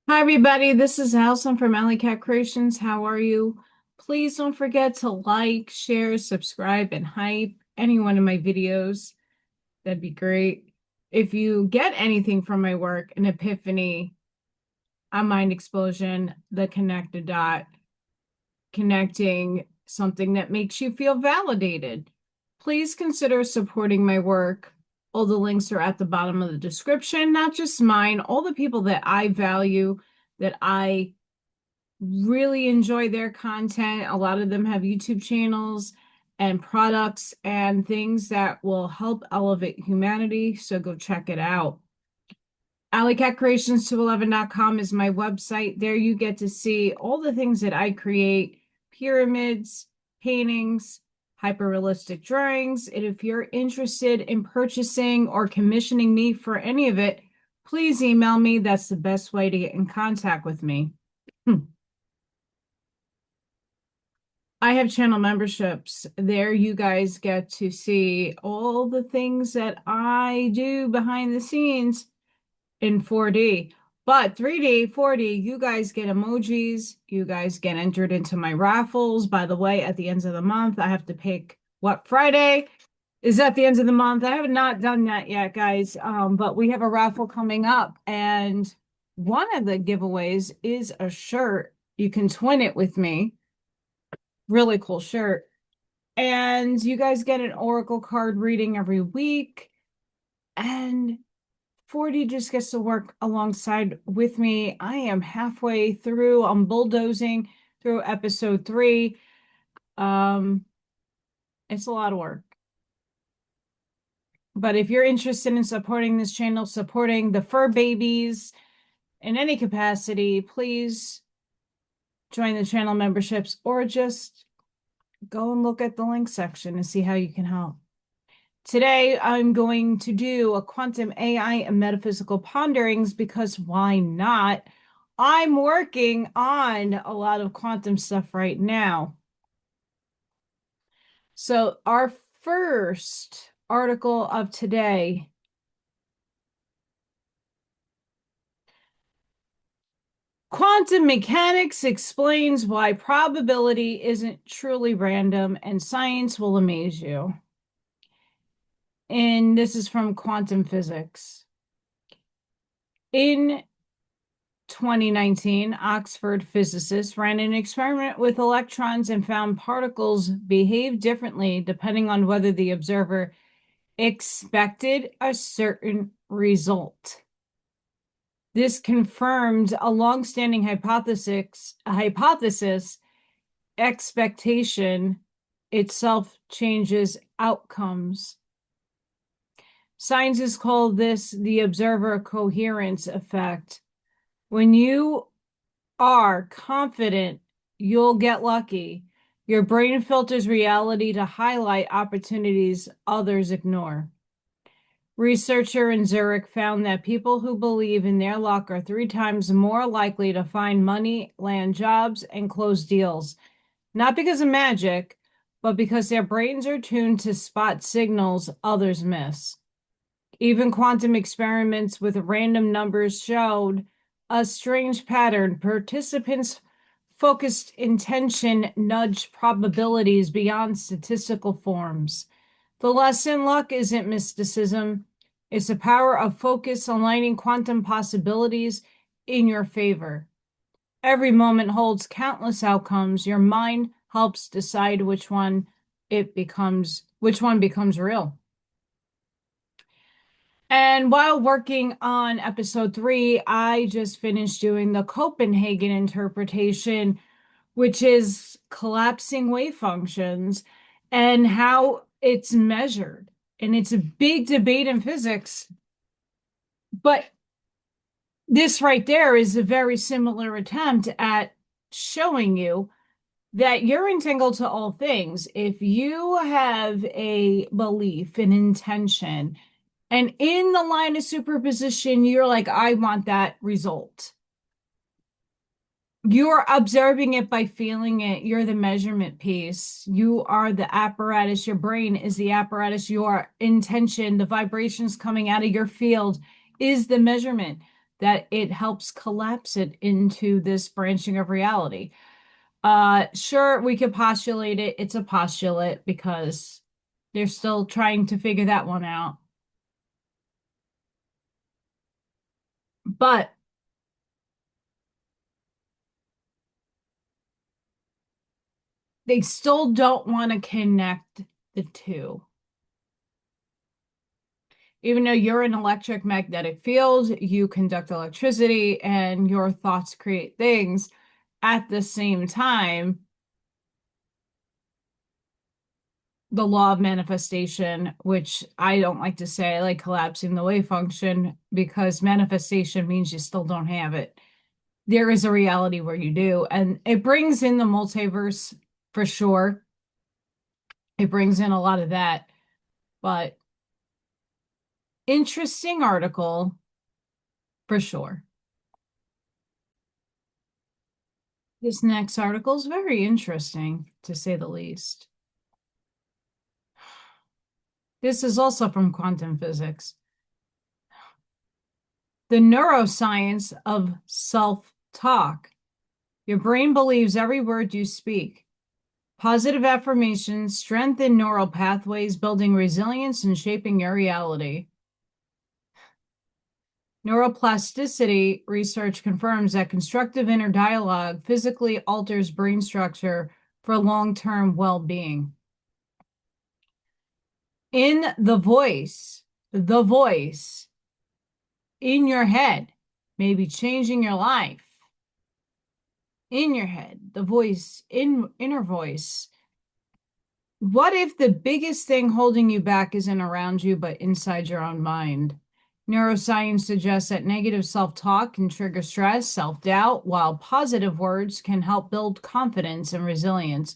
Hi, everybody. This is Allison from Alley Cat Creations. How are you? Please don't forget to like, share, subscribe, and hype any one of my videos. That'd be great. If you get anything from my work, an epiphany, a mind explosion, the connected dot, connecting something that makes you feel validated, please consider supporting my work. All the links are at the bottom of the description, not just mine, all the people that I value, that I really enjoy their content. A lot of them have YouTube channels and products and things that will help elevate humanity. So go check it out. AlleyCatCreations211.com is my website. There you get to see all the things that I create, pyramids, paintings, hyper-realistic drawings. And if you're interested in purchasing or commissioning me for any of it, please email me. That's the best way to get in contact with me. I have channel memberships. There you guys get to see all the things that I do behind the scenes in 4D. But 3D, 4D, you guys get emojis. You guys get entered into my raffles. By the way, at the end of the month, I have to pick what Friday is at the end of the month. I have not done that yet, guys. But we have a raffle coming up. And one of the giveaways is a shirt. You can twin it with me. Really cool shirt. And you guys get an oracle card reading every week. And 4D just gets to work alongside with me. I am halfway through. I'm bulldozing through episode 3. It's a lot of work. But if you're interested in supporting this channel, supporting the fur babies in any capacity, please join the channel memberships or just go and look at the link section and see how you can help. Today, I'm going to do a quantum AI and metaphysical ponderings because why not? I'm working on a lot of quantum stuff right now. So our first article of today, quantum mechanics explains why probability isn't truly random and science will amaze you. And this is from Quantum Physics. In 2019, Oxford physicists ran an experiment with electrons and found particles behave differently depending on whether the observer expected a certain result. This confirmed a long-standing hypothesis, expectation itself changes outcomes. Scientists call this the observer coherence effect. When you are confident you'll get lucky, your brain filters reality to highlight opportunities others ignore. Researcher in Zurich found that people who believe in their luck are 3 times more likely to find money, land jobs, and close deals, not because of magic, but because their brains are tuned to spot signals others miss. Even quantum experiments with random numbers showed a strange pattern. Participants focused intention nudged probabilities beyond statistical forms. The lesson: luck isn't mysticism. It's the power of focus aligning quantum possibilities in your favor. Every moment holds countless outcomes. Your mind helps decide which one becomes real. And while working on episode 3, I just finished doing the Copenhagen interpretation, which is collapsing wave functions and how it's measured. And it's a big debate in physics. But this right there is a very similar attempt at showing you that you're entangled to all things. If you have a belief, an intention, and in the line of superposition, you're like, I want that result. You're observing it by feeling it. You're the measurement piece. You are the apparatus. Your brain is the apparatus. Your intention, the vibrations coming out of your field is the measurement. that it helps collapse it into this branching of reality. Sure, we could postulate it. It's a postulate because they're still trying to figure that one out. But they still don't want to connect the two. Even though you're an electromagnetic field, you conduct electricity and your thoughts create things. At the same time, the law of manifestation, which I don't like to say, I like collapsing the wave function because manifestation means you still don't have it. There is a reality where you do, and it brings in the multiverse for sure. It brings in a lot of that, but interesting article for sure. This next article is very interesting, to say the least. This is also from quantum physics. The neuroscience of self-talk. Your brain believes every word you speak. Positive affirmations strengthen neural pathways, building resilience and shaping your reality. Neuroplasticity research confirms that constructive inner dialogue physically alters brain structure for long-term well-being. In the voice in your head may be changing your life. In your head, the voice, inner voice. What if the biggest thing holding you back isn't around you, but inside your own mind? Neuroscience suggests that negative self-talk can trigger stress, self-doubt, while positive words can help build confidence and resilience.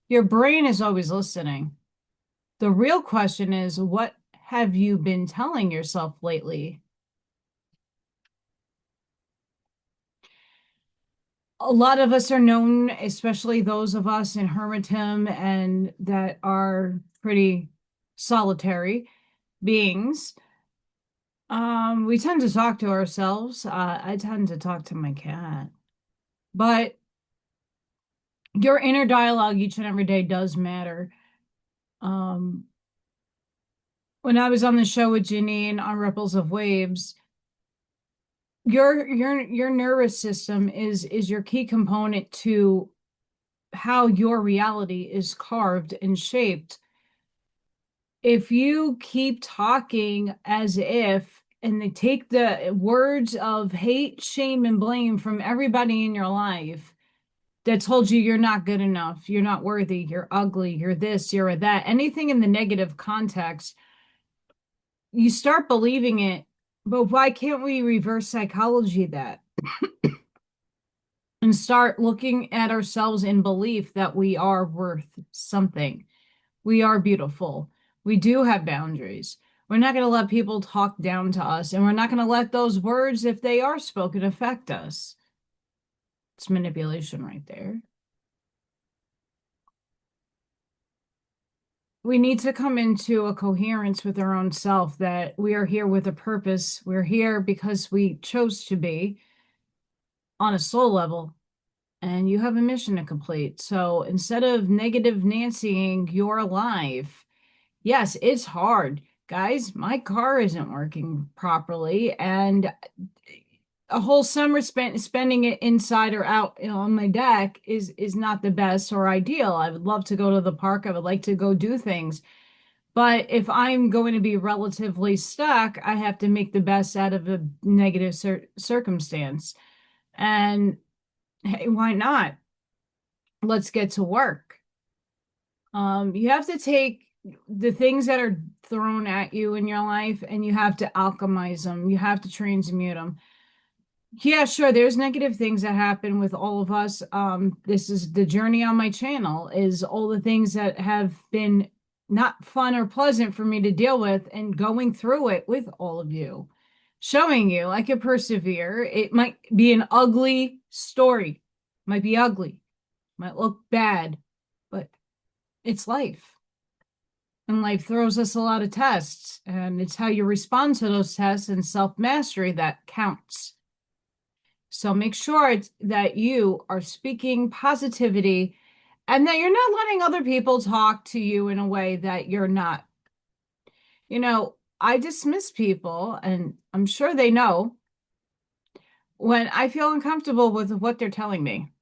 Your brain is always listening. The real question is, what have you been telling yourself lately? A lot of us are known, especially those of us in hermitism and that are pretty solitary beings. We tend to talk to ourselves. I tend to talk to my cat. But your inner dialogue each and every day does matter. When I was on the show with Janine on Ripples of Waves, your nervous system is your key component to how your reality is carved and shaped. If you keep talking as if, and they take the words of hate, shame, and blame from everybody in your life that told you you're not good enough, you're not worthy, you're ugly, you're this, you're that, anything in the negative context, you start believing it. But why can't we reverse psychology that and start looking at ourselves in belief that we are worth something? We are beautiful. We do have boundaries. We're not going to let people talk down to us, and we're not going to let those words, if they are spoken, affect us. It's manipulation right there. We need to come into a coherence with our own self that we are here with a purpose. We're here because we chose to be on a soul level, and you have a mission to complete. So instead of negative Nancying your life, yes, it's hard. Guys, my car isn't working properly, and a whole summer spending it inside or out, on my deck is not the best or ideal. I would love to go to the park. I would like to go do things. But if I'm going to be relatively stuck, I have to make the best out of a negative circumstance. And hey, why not? Let's get to work. You have to take the things that are thrown at you in your life and you have to alchemize them. You have to transmute them. Yeah, sure. There's negative things that happen with all of us. This is the journey on my channel, is all the things that have been not fun or pleasant for me to deal with, and going through it with all of you, showing you I can persevere. It might be an ugly story, might be ugly, might look bad, but it's life. And life throws us a lot of tests, and it's how you respond to those tests and self-mastery that counts. So make sure that you are speaking positivity and that you're not letting other people talk to you in a way that you're not. I dismiss people, and I'm sure they know when I feel uncomfortable with what they're telling me.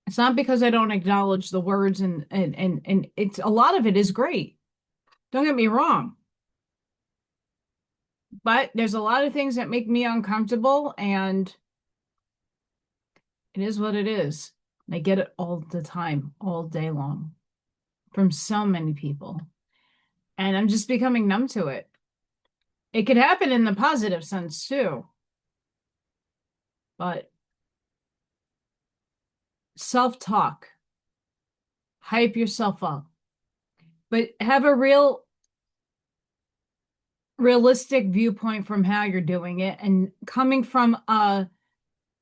It's not because I don't acknowledge the words, and it's a lot of it is great. Don't get me wrong. But there's a lot of things that make me uncomfortable, and it is what it is. I get it all the time, all day long, from so many people. And I'm just becoming numb to it. It could happen in the positive sense too. But self-talk, hype yourself up, but have a realistic viewpoint from how you're doing it and coming from a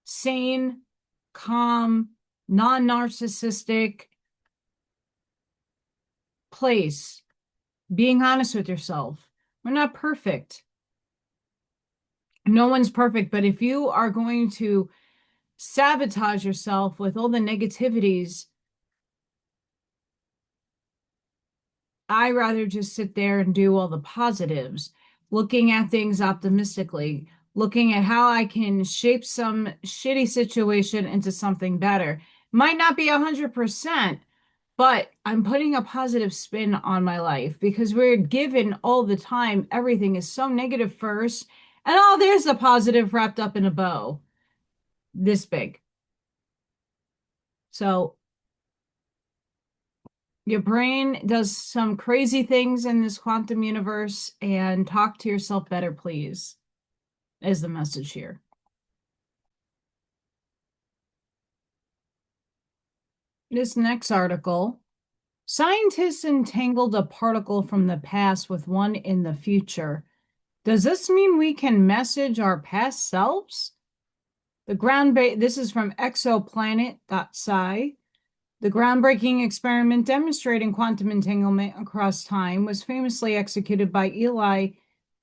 sane, calm, non-narcissistic place, being honest with yourself. We're not perfect. No one's perfect, but if you are going to sabotage yourself with all the negativities, I rather just sit there and do all the positives, looking at things optimistically, looking at how I can shape some shitty situation into something better. Might not be 100%, but I'm putting a positive spin on my life because we're given all the time, everything is so negative first, and oh, there's the positive wrapped up in a bow this big. So your brain does some crazy things in this quantum universe, and talk to yourself better, please, is the message here. This next article, scientists entangled a particle from the past with one in the future. Does this mean we can message our past selves? This is from exoplanet.sci. The groundbreaking experiment demonstrating quantum entanglement across time was famously executed by Eli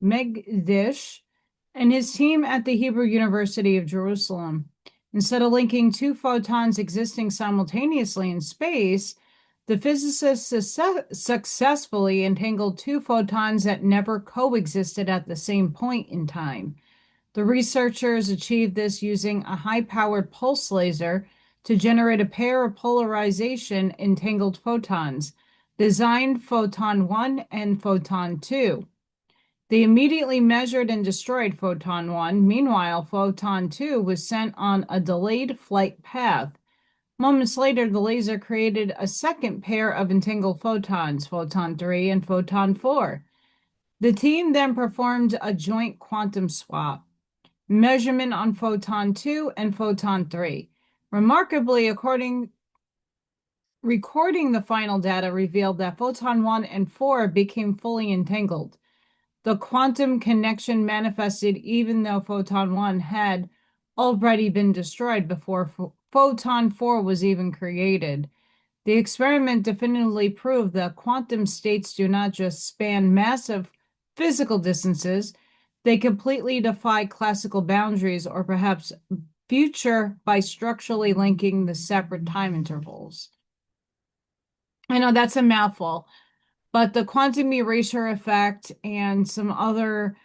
Megdish and his team at the Hebrew University of Jerusalem. Instead of linking two photons existing simultaneously in space, the physicists successfully entangled two photons that never coexisted at the same point in time. The researchers achieved this using a high-powered pulse laser to generate a pair of polarization entangled photons, designed photon 1 and photon 2. They immediately measured and destroyed photon 1. Meanwhile, photon 2 was sent on a delayed flight path. Moments later, the laser created a second pair of entangled photons, photon 3 and photon 4. The team then performed a joint quantum swap, measurement on photon 2 and photon 3. Remarkably, recording the final data revealed that photon 1 and 4 became fully entangled. The quantum connection manifested even though photon 1 had already been destroyed before photon 4 was even created. The experiment definitively proved that quantum states do not just span massive physical distances, they completely defy classical boundaries or perhaps future by structurally linking the separate time intervals. I know that's a mouthful, but the quantum erasure effect and some other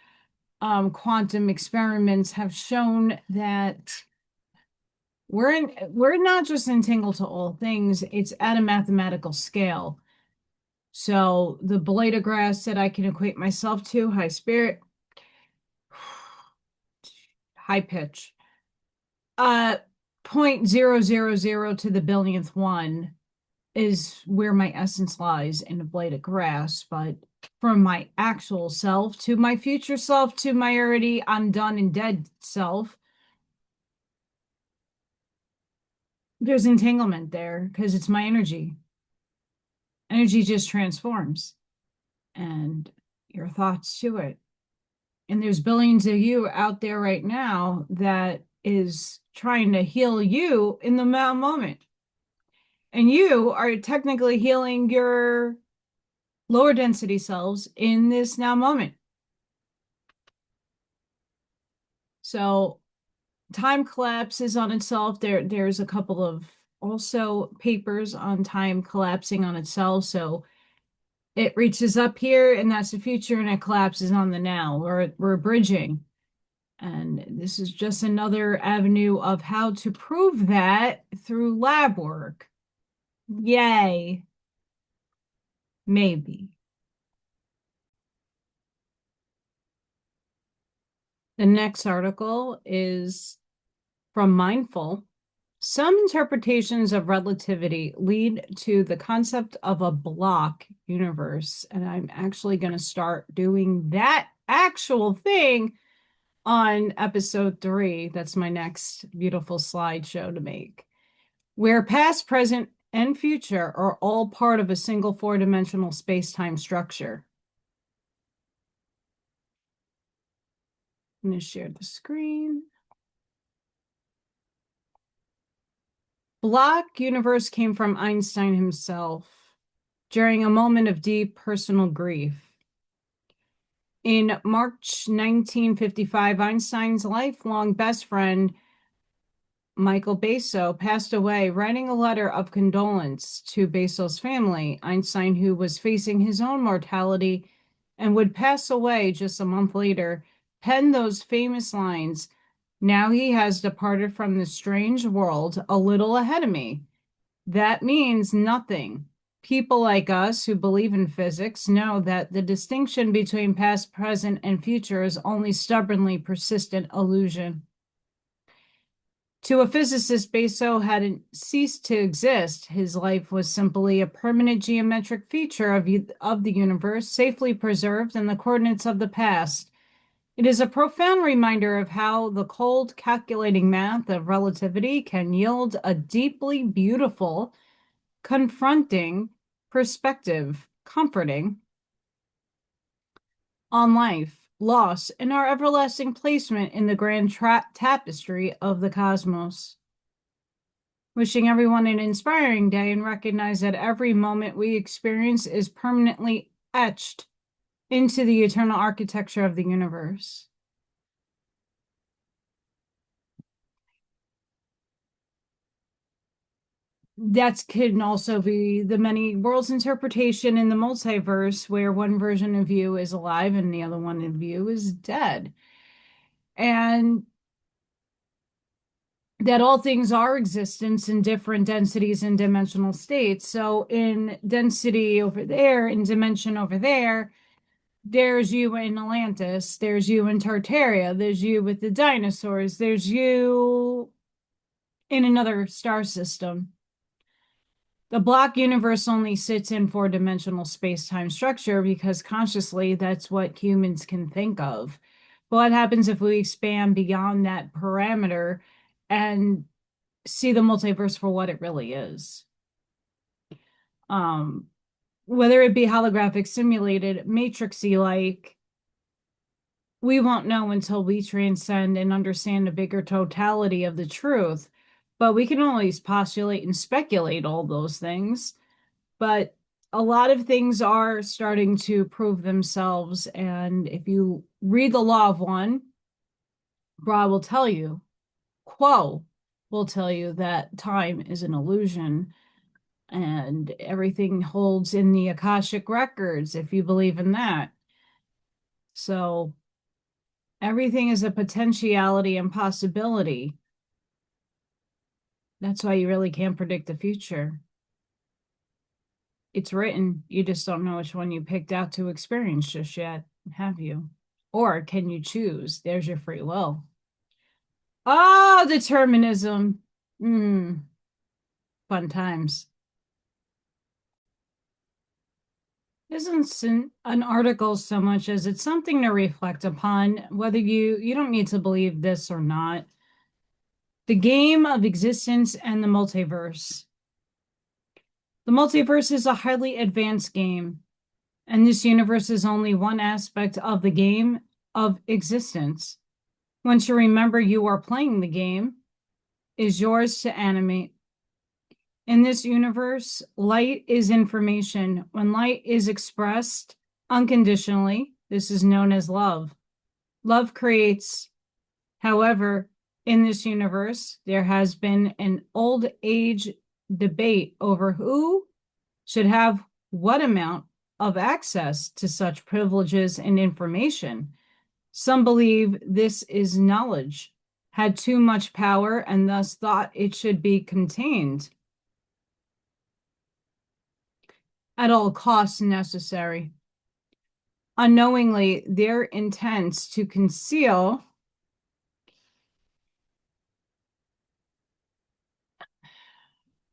quantum experiments have shown that we're not just entangled to all things, it's at a mathematical scale. So the blade of grass that I can equate myself to, high spirit, high pitch, 0.000 to the billionth one is where my essence lies in a blade of grass. But from my actual self to my future self to my already I'm done and dead self, there's entanglement there because it's my energy. Energy just transforms, and your thoughts to it. And there's billions of you out there right now that is trying to heal you in the moment. And you are technically healing your lower density selves in this now moment. So time collapses on itself. There's a couple of also papers on time collapsing on itself. So it reaches up here and that's the future and it collapses on the now. We're bridging. And this is just another avenue of how to prove that through lab work. Yay. Maybe. The next article is from Mindful. Some interpretations of relativity lead to the concept of a block universe. And I'm actually going to start doing that actual thing on episode 3. That's my next beautiful slideshow to make. Where past, present, and future are all part of a single 4-dimensional space-time structure. I'm going to share the screen. Block universe came from Einstein himself during a moment of deep personal grief. In March 1955, Einstein's lifelong best friend, Michael Basso, passed away, writing a letter of condolence to Basso's family. Einstein, who was facing his own mortality and would pass away just a month later, penned those famous lines, "Now he has departed from this strange world a little ahead of me. That means nothing. People like us who believe in physics know that the distinction between past, present, and future is only stubbornly persistent illusion." To a physicist, Basso hadn't ceased to exist. His life was simply a permanent geometric feature of the universe, safely preserved in the coordinates of the past. It is a profound reminder of how the cold, calculating math of relativity can yield a deeply beautiful, confronting perspective, comforting on life, loss, and our everlasting placement in the grand tapestry of the cosmos. Wishing everyone an inspiring day and recognize that every moment we experience is permanently etched into the eternal architecture of the universe. That can also be the many worlds interpretation in the multiverse, where one version of you is alive and the other one of you is dead. And that all things are existence in different densities and dimensional states. So in density over there, in dimension over there, there's you in Atlantis, there's you in Tartaria, there's you with the dinosaurs, there's you in another star system. The block universe only sits in 4-dimensional space-time structure because consciously that's what humans can think of. But what happens if we expand beyond that parameter and see the multiverse for what it really is? Whether it be holographic, simulated, matrixy like, we won't know until we transcend and understand the bigger totality of the truth. But we can always postulate and speculate all those things. But a lot of things are starting to prove themselves. And if you read the Law of One, Ra will tell you, Quo will tell you that time is an illusion and everything holds in the Akashic records, if you believe in that. So everything is a potentiality and possibility. That's why you really can't predict the future. It's written. You just don't know which one you picked out to experience just yet, have you? Or can you choose? There's your free will. Oh, determinism. Fun times. Isn't an article so much as it's something to reflect upon, whether you don't need to believe this or not. The game of existence and the multiverse. The multiverse is a highly advanced game, and this universe is only one aspect of the game of existence. Once you remember you are playing the game, is yours to animate. In this universe, light is information. When light is expressed unconditionally, this is known as love. Love creates However, in this universe, there has been an old age debate over who should have what amount of access to such privileges and information. Some believe this is knowledge, had too much power, and thus thought it should be contained at all costs necessary. Unknowingly, their intents to conceal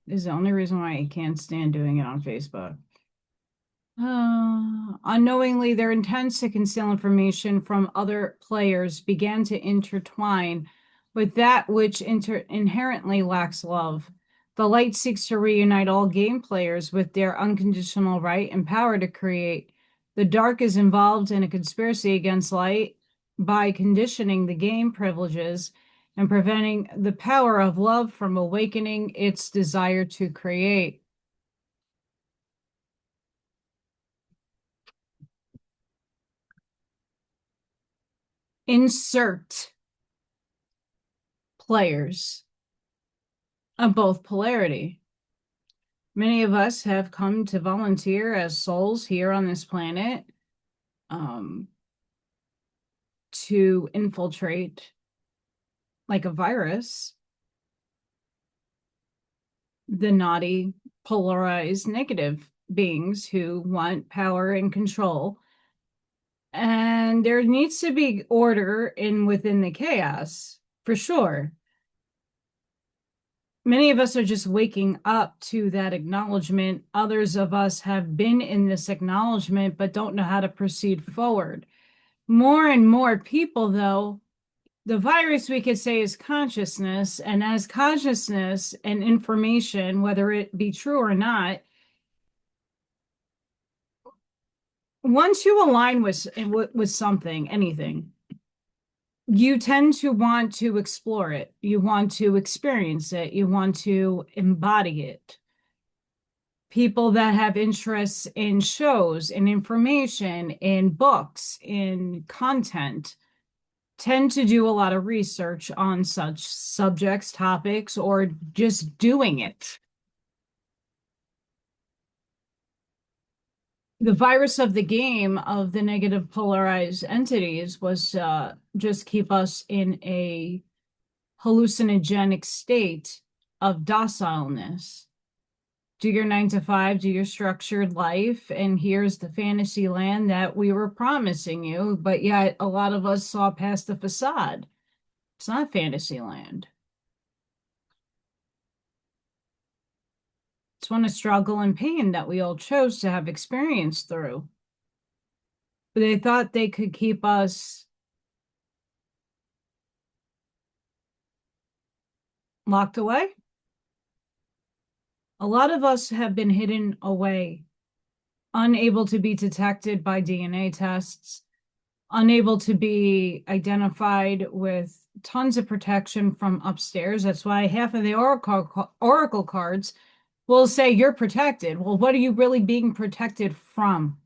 is the only reason why I can't stand doing it on Facebook. Unknowingly, their intents to conceal information from other players began to intertwine with that which inherently lacks love. The light seeks to reunite all game players with their unconditional right and power to create. The dark is involved in a conspiracy against light by conditioning the game privileges and preventing the power of love from awakening its desire to create. Insert players of both polarity. Many of us have come to volunteer as souls here on this planet to infiltrate, like a virus, the naughty, polarized, negative beings who want power and control. And there needs to be order within the chaos, for sure. Many of us are just waking up to that acknowledgement. Others of us have been in this acknowledgement, but don't know how to proceed forward. More and more people, though, the virus, we could say, is consciousness. And as consciousness and information, whether it be true or not, once you align with something, anything, you tend to want to explore it. You want to experience it. You want to embody it. People that have interests in shows, in information, in books, in content, tend to do a lot of research on such subjects, topics, or just doing it. The virus of the game of the negative polarized entities was just keep us in a hallucinogenic state of docileness. Do your 9 to 5, do your structured life, and here's the fantasy land that we were promising you, but yet a lot of us saw past the facade. It's not fantasy land. It's one of struggle and pain that we all chose to have experience through. But they thought they could keep us locked away. A lot of us have been hidden away, unable to be detected by DNA tests, unable to be identified with tons of protection from upstairs. That's why half of the oracle cards will say you're protected. Well, what are you really being protected from?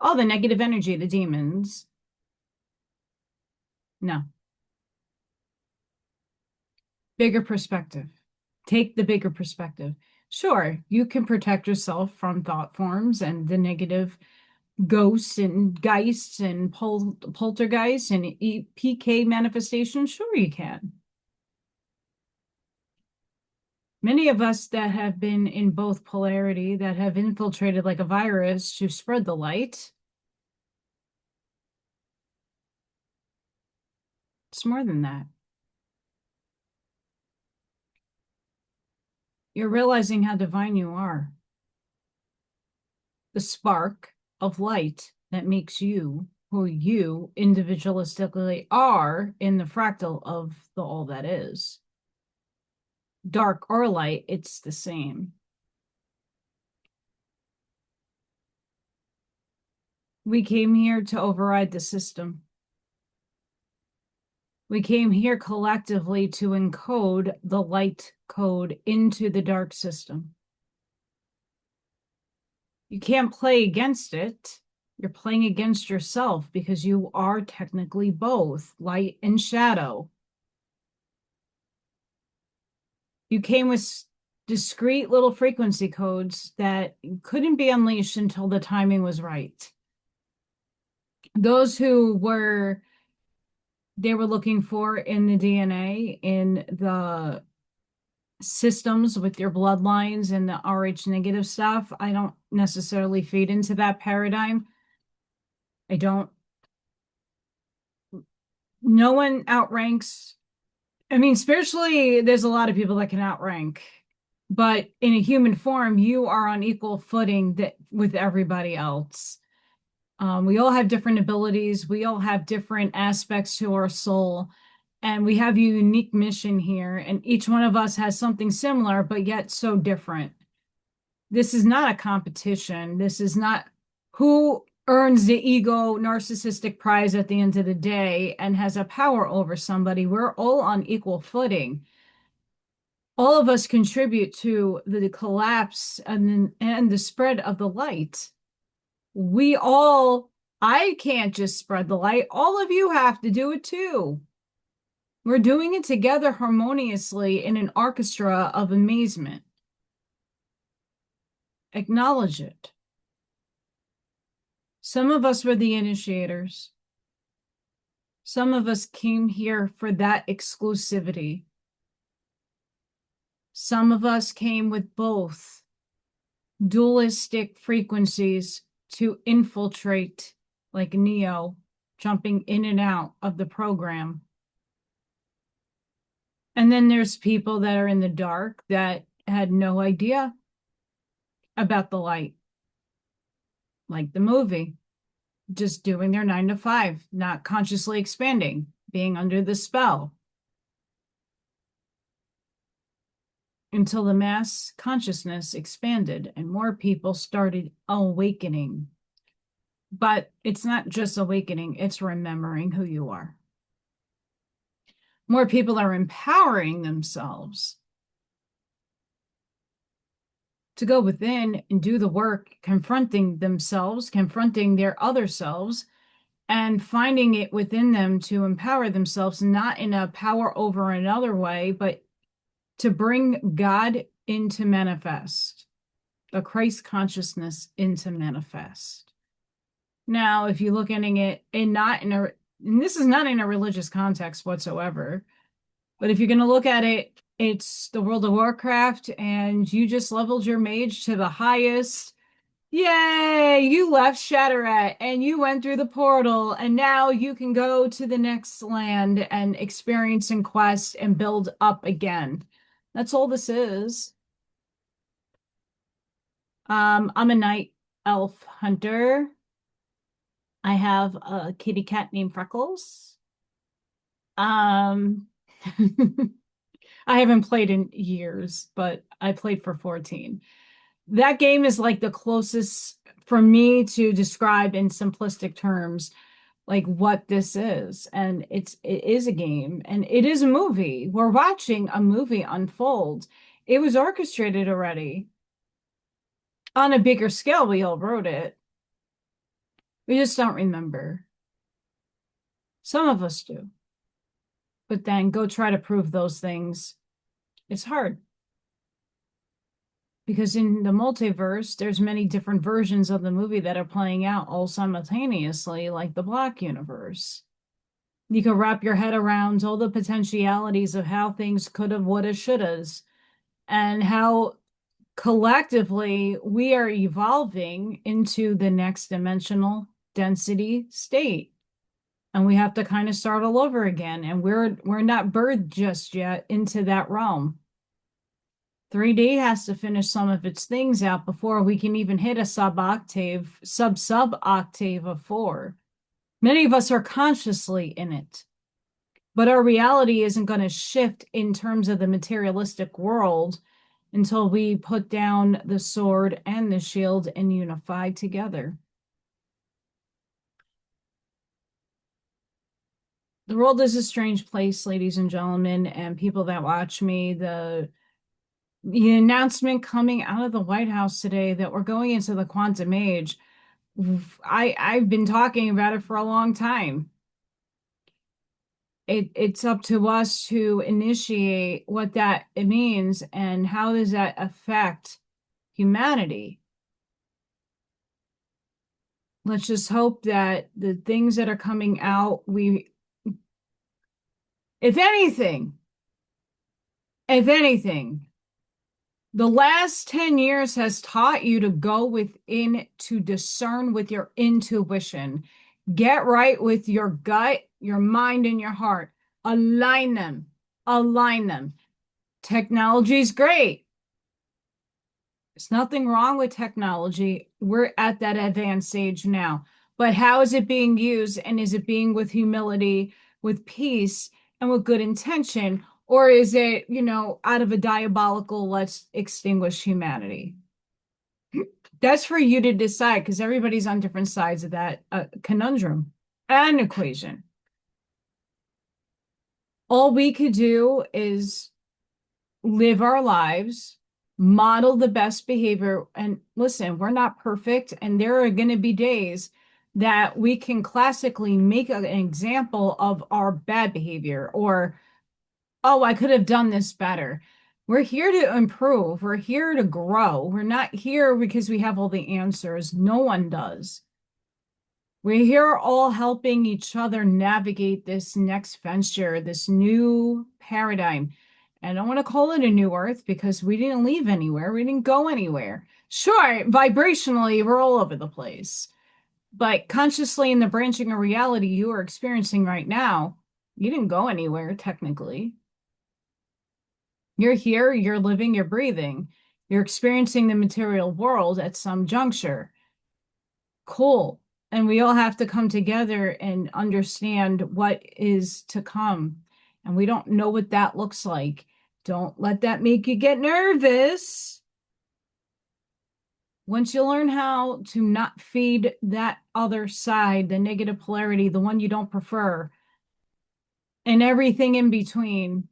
Oh, the negative energy, the demons. No. Bigger perspective. Take the bigger perspective. Sure, you can protect yourself from thought forms and the negative ghosts and geists and poltergeists and PK manifestations. Sure, you can. Many of us that have been in both polarity, that have infiltrated like a virus to spread the light, it's more than that. You're realizing how divine you are. The spark of light that makes you who you individualistically are in the fractal of the all that is. Dark or light, it's the same. We came here to override the system. We came here collectively to encode the light code into the dark system. You can't play against it. You're playing against yourself because you are technically both light and shadow. You came with discrete little frequency codes that couldn't be unleashed until the timing was right. Those who were they were looking for in the DNA, in the systems with your bloodlines and the Rh negative stuff, I don't necessarily feed into that paradigm. I don't. No one outranks. I mean, spiritually, there's a lot of people that can outrank, but in a human form, you are on equal footing with everybody else. We all have different abilities. We all have different aspects to our soul, and we have a unique mission here. And each one of us has something similar, but yet so different. This is not a competition. This is not who earns the ego narcissistic prize at the end of the day and has a power over somebody. We're all on equal footing. All of us contribute to the collapse and the spread of the light. I can't just spread the light. All of you have to do it too. We're doing it together harmoniously in an orchestra of amazement. Acknowledge it. Some of us were the initiators. Some of us came here for that exclusivity. Some of us came with both dualistic frequencies to infiltrate, like Neo, jumping in and out of the program. And then there's people that are in the dark that had no idea about the light, like the movie, just doing their 9 to 5, not consciously expanding, being under the spell. Until the mass consciousness expanded and more people started awakening. But it's not just awakening, it's remembering who you are. More people are empowering themselves to go within and do the work, confronting themselves, confronting their other selves, and finding it within them to empower themselves, not in a power over another way, but to bring God into manifest, the Christ consciousness into manifest. Now, if you're looking at it and this is not in a religious context whatsoever, but if you're going to look at it, it's the World of Warcraft and you just leveled your mage to the highest. Yay! You left Shatterat and you went through the portal and now you can go to the next land and experience and quest and build up again. That's all this is. I'm a night elf hunter. I have a kitty cat named Freckles. I haven't played in years, but I played for 14. That game is like the closest for me to describe in simplistic terms like what this is. And it is a game and it is a movie. We're watching a movie unfold. It was orchestrated already. On a bigger scale, we all wrote it. We just don't remember. Some of us do. But then go try to prove those things. It's hard. Because in the multiverse, there's many different versions of the movie that are playing out all simultaneously, like the Black universe. You can wrap your head around all the potentialities of how things could have, would have, should have, and how collectively we are evolving into the next dimensional density state. And we have to kind of start all over again. And we're not birthed just yet into that realm. 3D has to finish some of its things out before we can even hit a sub-octave of 4. Many of us are consciously in it, but our reality isn't going to shift in terms of the materialistic world until we put down the sword and the shield and unify together. The world is a strange place, ladies and gentlemen, and people that watch me. The announcement coming out of the White House today that we're going into the quantum age, I've been talking about it for a long time. It's up to us to initiate what that it means and how does that affect humanity. Let's just hope that the things that are coming out, if anything, if anything, the last 10 years has taught you to go within to discern with your intuition. Get right with your gut, your mind, and your heart. Align them. Align them. Technology is great. There's nothing wrong with technology. We're at that advanced stage now. But how is it being used? And is it being with humility, with peace, and with good intention? Or is it, out of a diabolical, let's extinguish humanity? That's for you to decide because everybody's on different sides of that conundrum and equation. All we could do is live our lives, model the best behavior. And listen, we're not perfect. And there are going to be days that we can classically make an example of our bad behavior or, oh, I could have done this better. We're here to improve. We're here to grow. We're not here because we have all the answers. No one does. We're here all helping each other navigate this next venture, this new paradigm. And I don't want to call it a new earth because we didn't leave anywhere. We didn't go anywhere. Sure, vibrationally, we're all over the place. But consciously in the branching of reality you are experiencing right now, you didn't go anywhere, technically. You're here, you're living, you're breathing. You're experiencing the material world at some juncture. Cool. And we all have to come together and understand what is to come. And we don't know what that looks like. Don't let that make you get nervous. Once you learn how to not feed that other side, the negative polarity, the one you don't prefer, and everything in between,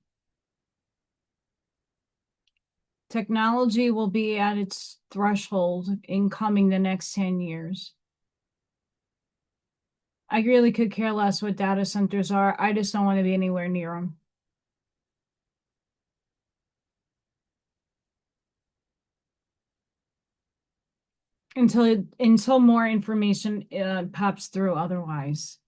technology will be at its threshold in coming the next 10 years. I really could care less what data centers are. I just don't want to be anywhere near them. Until more information pops through otherwise.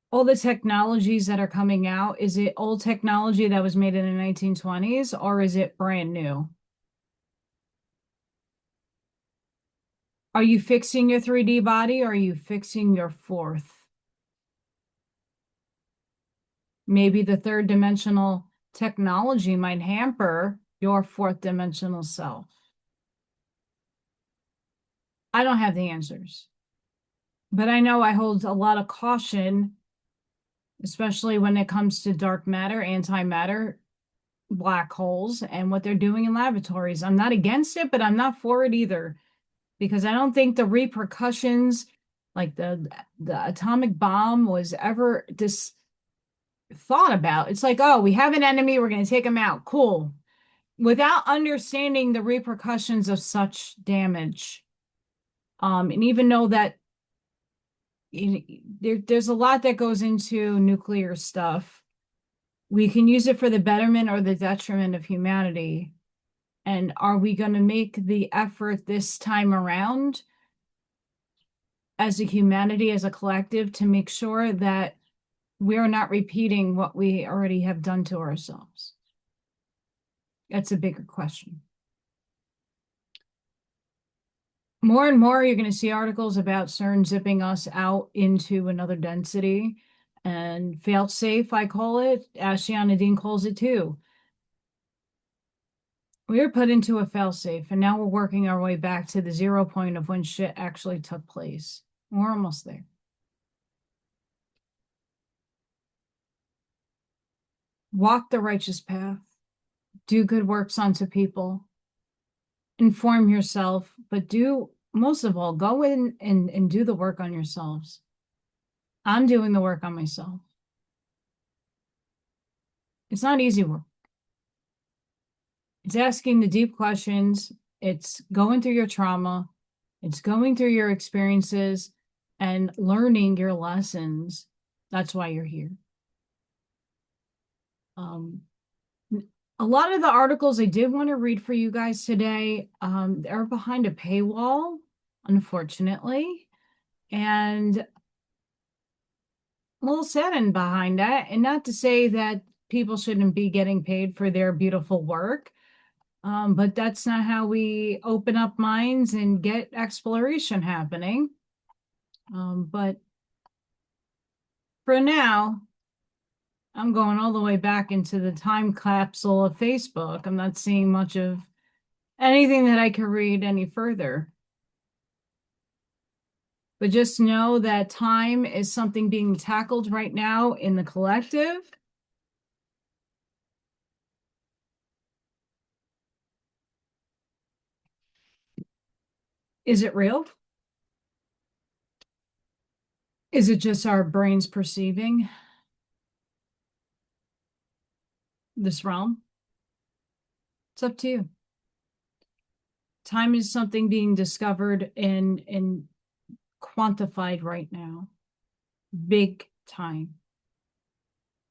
All the technologies that are coming out, is it old technology that was made in the 1920s or is it brand new? Are you fixing your 3D body or are you fixing your fourth? Maybe the third dimensional technology might hamper your fourth dimensional self. I don't have the answers, but I know I hold a lot of caution, especially when it comes to dark matter, antimatter, black holes, and what they're doing in laboratories. I'm not against it, but I'm not for it either, because I don't think the repercussions, like the atomic bomb, was ever thought about. It's like, oh, we have an enemy, we're going to take them out. Cool. Without understanding the repercussions of such damage. And even know that there's a lot that goes into nuclear stuff. We can use it for the betterment or the detriment of humanity. And are we going to make the effort this time around as a humanity, as a collective, to make sure that we're not repeating what we already have done to ourselves? That's a bigger question. More and more, you're going to see articles about CERN zipping us out into another density. And fail-safe, I call it. Ashiana Dean calls it too. We were put into a fail-safe, and now we're working our way back to the 0 point of when shit actually took place. We're almost there. Walk the righteous path. Do good works unto people. Inform yourself, but most of all, go in and do the work on yourselves. I'm doing the work on myself. It's not easy work. It's asking the deep questions It's going through your trauma. It's going through your experiences and learning your lessons. That's why you're here. A lot of the articles I did want to read for you guys today, are behind a paywall, unfortunately. And a little saddened behind that. And not to say that people shouldn't be getting paid for their beautiful work. But that's not how we open up minds and get exploration happening. But for now, I'm going all the way back into the time capsule of Facebook. I'm not seeing much of anything that I could read any further. But just know that time is something being tackled right now in the collective. Is it real? Is it just our brains perceiving this realm? It's up to you. Time is something being discovered and quantified right now. Big time.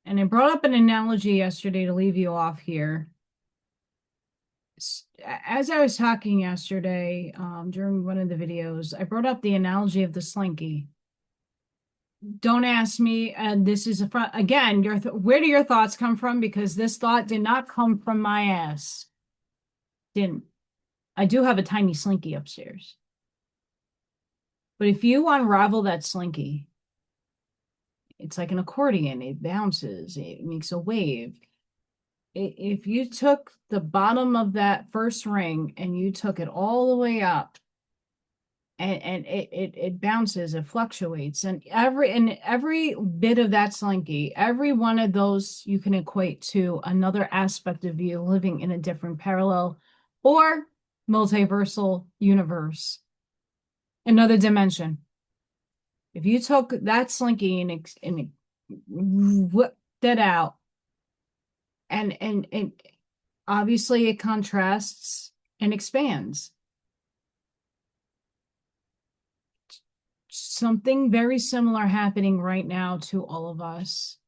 And I brought up an analogy yesterday to leave you off here. As I was talking yesterday, during one of the videos, I brought up the analogy of the slinky. Don't ask me, and this is again, where do your thoughts come from? Because this thought did not come from my ass. Didn't. I do have a tiny slinky upstairs. But if you unravel that slinky, it's like an accordion. It bounces. It makes a wave. If you took the bottom of that first ring and you took it all the way up, and it bounces, it fluctuates, and every bit of that slinky, every one of those you can equate to another aspect of you living in a different parallel or multiversal universe, another dimension. If you took that slinky and whipped it out, and obviously it contrasts and expands. Something very similar happening right now to all of us.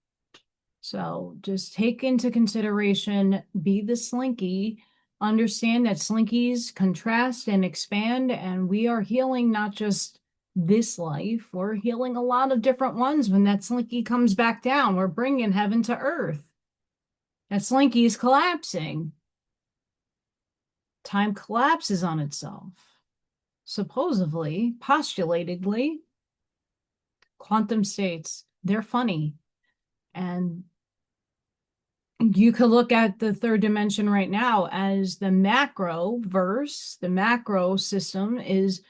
So just take into consideration, be the slinky, understand that slinkies contrast and expand, and we are healing not just this life, we're healing a lot of different ones. When that slinky comes back down, we're bringing heaven to earth. That slinky is collapsing. Time collapses on itself. Supposedly, postulatedly, quantum states, they're funny. And you could look at the third dimension right now as the macro verse. The macro system is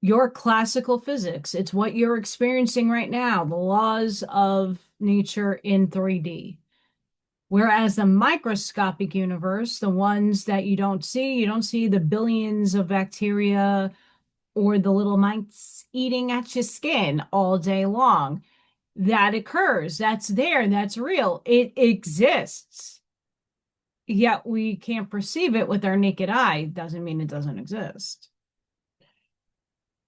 your classical physics. It's what you're experiencing right now, the laws of nature in 3D. Whereas the microscopic universe, the ones that you don't see the billions of bacteria or the little mites eating at your skin all day long. That occurs. That's there. That's real. It exists. Yet we can't perceive it with our naked eye. Doesn't mean it doesn't exist.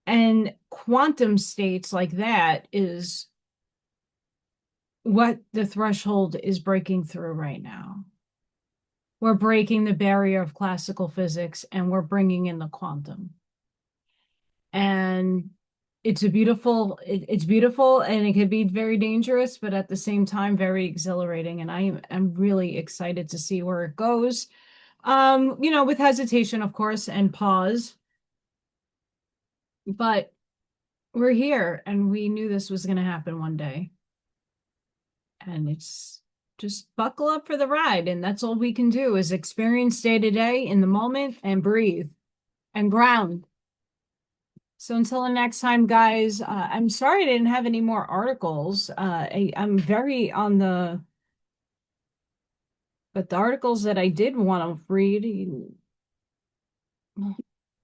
And quantum states like that is what the threshold is breaking through right now. We're breaking the barrier of classical physics and we're bringing in the quantum. And it's beautiful and it could be very dangerous, but at the same time, very exhilarating. And I'm really excited to see where it goes. With hesitation, of course, and pause. But we're here and we knew this was going to happen one day. And it's just buckle up for the ride. And that's all we can do is experience day to day in the moment and breathe and ground. So until the next time, guys, I'm sorry I didn't have any more articles. I'm very on but the articles that I did want to read,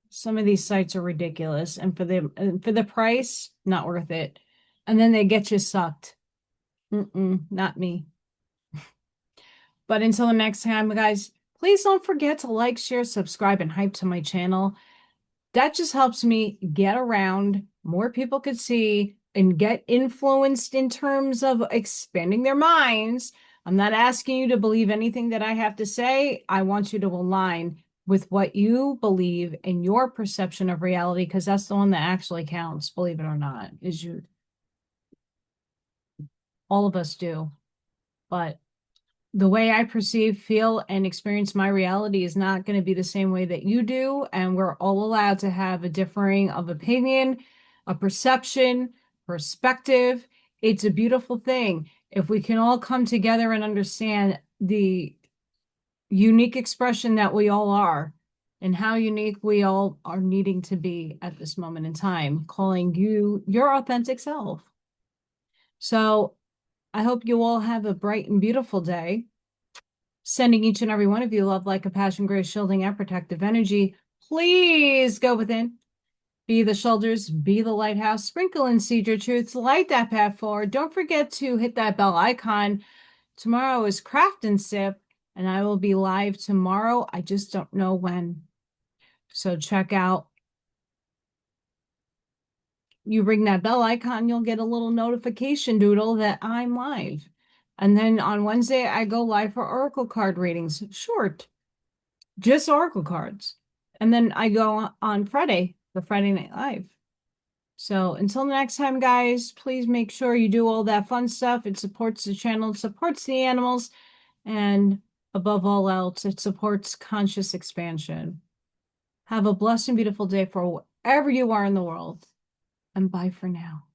some of these sites are ridiculous. And for the price, not worth it. And then they get you sucked. Not me. But until the next time, guys, Please don't forget to like, share, subscribe, and hype to my channel. That just helps me get around, more people could see and get influenced in terms of expanding their minds. I'm not asking you to believe anything that I have to say. I want you to align with what you believe in your perception of reality, because that's the one that actually counts, believe it or not, is you. All of us do. But the way I perceive, feel, and experience my reality is not going to be the same way that you do. And we're all allowed to have a differing of opinion, a perception, perspective. It's a beautiful thing. If we can all come together and understand the unique expression that we all are and how unique we all are needing to be at this moment in time, calling you your authentic self. So I hope you all have a bright and beautiful day. Sending each and every one of you love, light, compassion, grace, shielding, and protective energy. Please go within. Be the shoulders, be the lighthouse, sprinkle and seed your truths, light that path forward. Don't forget to hit that bell icon. Tomorrow is Craft and Sip, and I will be live tomorrow. I just don't know when. So check out. You ring that bell icon, you'll get a little notification doodle that I'm live. And then on Wednesday, I go live for Oracle card readings. Short, just Oracle cards. And then I go on Friday, the Friday Night Live. So until next time, guys, please make sure you do all that fun stuff. It supports the channel, it supports the animals, and above all else, it supports conscious expansion. Have a blessed and beautiful day for wherever you are in the world. And bye for now.